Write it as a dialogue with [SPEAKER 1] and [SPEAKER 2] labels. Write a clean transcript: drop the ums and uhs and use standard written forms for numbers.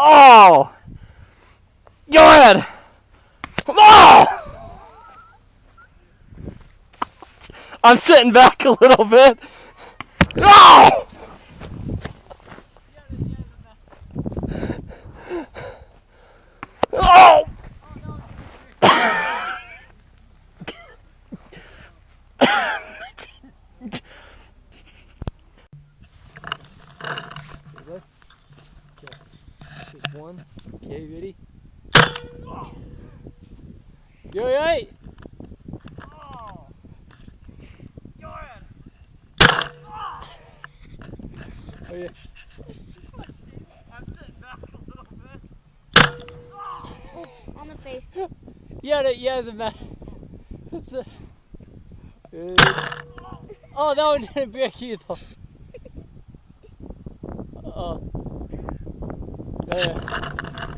[SPEAKER 1] Oh! Go ahead! Oh! I'm sitting back a little bit. Oh! Oh! Okay, this is one. Okay, ready? You alright? Oh! Go ahead! Oh yeah. I'm sitting back a little bit.
[SPEAKER 2] Oops, on the face.
[SPEAKER 1] Yeah, it doesn't matter. Oh, that one didn't break either. Oh. Yeah.